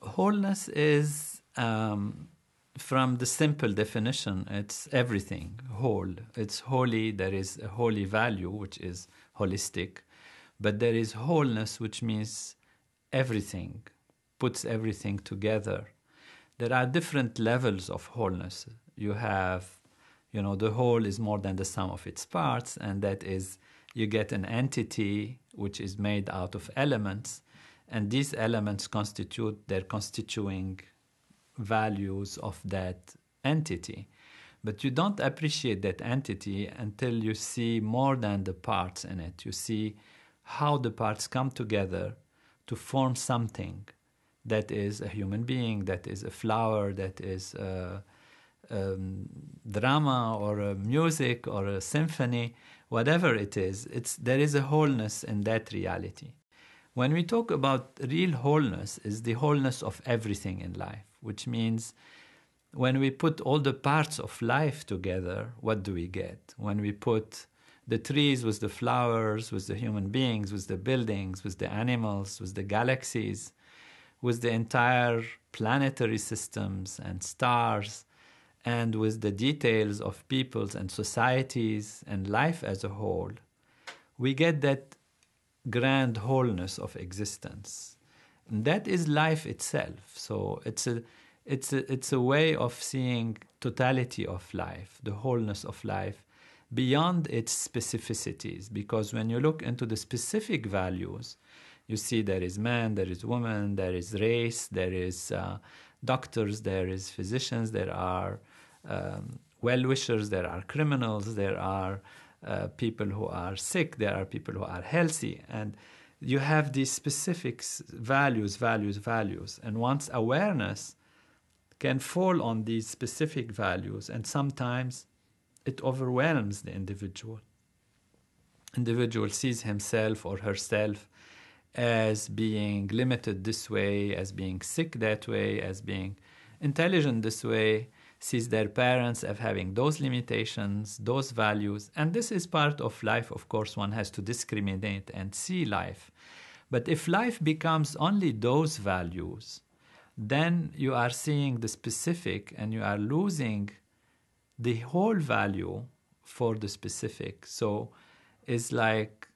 Wholeness is, from the simple definition, it's everything, whole. It's holy, there is a holy value, which is holistic, but there is wholeness, which means everything, puts everything together. There are different levels of wholeness. You have, the whole is more than the sum of its parts, and that is, you get an entity which is made out of elements, and these elements constitute their constituting values of that entity. But you don't appreciate that entity until you see more than the parts in it. You see how the parts come together to form something that is a human being, that is a flower, that is a drama or a music or a symphony, whatever it is. There is a wholeness in that reality. When we talk about real wholeness, is the wholeness of everything in life, which means when we put all the parts of life together, what do we get? When we put the trees with the flowers, with the human beings, with the buildings, with the animals, with the galaxies, with the entire planetary systems and stars, and with the details of peoples and societies and life as a whole, we get that grand wholeness of existence. And that is life itself. So it's a way of seeing totality of life, the wholeness of life, beyond its specificities. Because when you look into the specific values, you see there is man, there is woman, there is race, there is doctors, there is physicians, there are well-wishers, there are criminals, there are people who are sick, there are people who are healthy, and you have these specific values. And once awareness can fall on these specific values, and sometimes it overwhelms the individual. Individual sees himself or herself as being limited this way, as being sick that way, as being intelligent this way, sees their parents as having those limitations, those values. And this is part of life. Of course, one has to discriminate and see life. But if life becomes only those values, then you are seeing the specific and you are losing the whole value for the specific. So it's like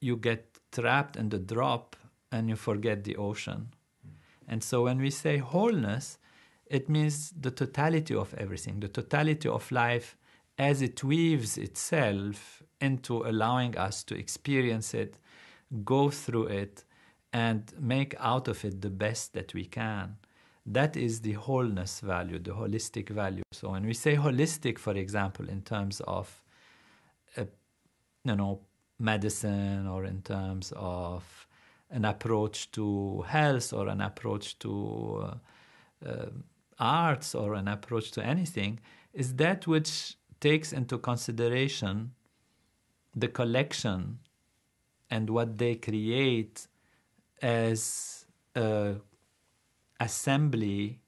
you get trapped in the drop and you forget the ocean. And so when we say wholeness, it means the totality of everything, the totality of life as it weaves itself into allowing us to experience it, go through it, and make out of it the best that we can. That is the wholeness value, the holistic value. So when we say holistic, for example, in terms of, medicine, or in terms of an approach to health, or an approach to arts, or an approach to anything, is that which takes into consideration the collection and what they create as a assembly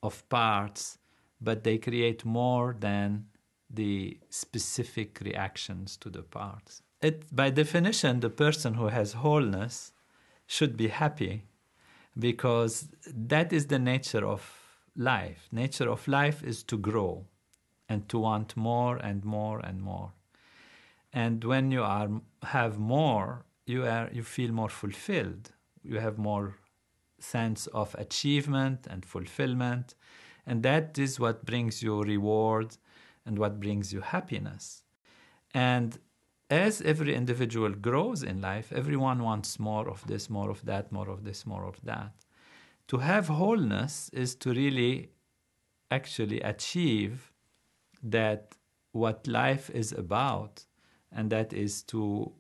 of parts, but they create more than the specific reactions to the parts. By definition, the person who has wholeness should be happy, because that is the nature of life. Nature of life is to grow and to want more and more and more. And when you have more, you feel more fulfilled. You have more sense of achievement and fulfillment, and that is what brings you reward and what brings you happiness. And as every individual grows in life, everyone wants more of this, more of that, more of this, more of that. To have wholeness is to really actually achieve that what life is about, and that is to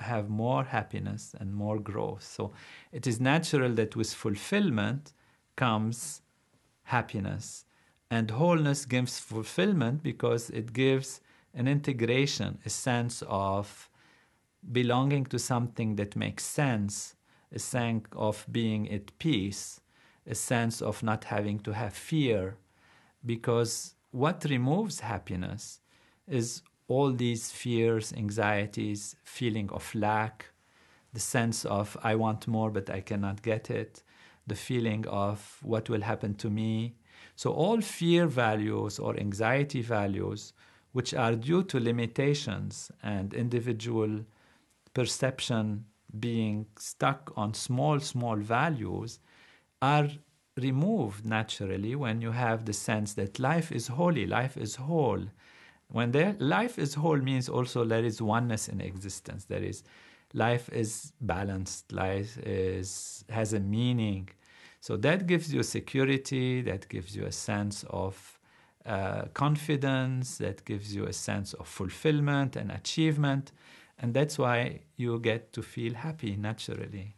have more happiness and more growth. So it is natural that with fulfillment comes happiness. And wholeness gives fulfillment because it gives an integration, a sense of belonging to something that makes sense, a sense of being at peace, a sense of not having to have fear. Because what removes happiness is all these fears, anxieties, feeling of lack, the sense of I want more but I cannot get it, the feeling of what will happen to me. So all fear values or anxiety values, which are due to limitations and individual perception being stuck on small values, are removed naturally when you have the sense that life is holy, life is whole. When life is whole means also there is oneness in existence. Life is balanced, life has a meaning. So that gives you security, that gives you a sense of confidence, that gives you a sense of fulfillment and achievement. And that's why you get to feel happy naturally.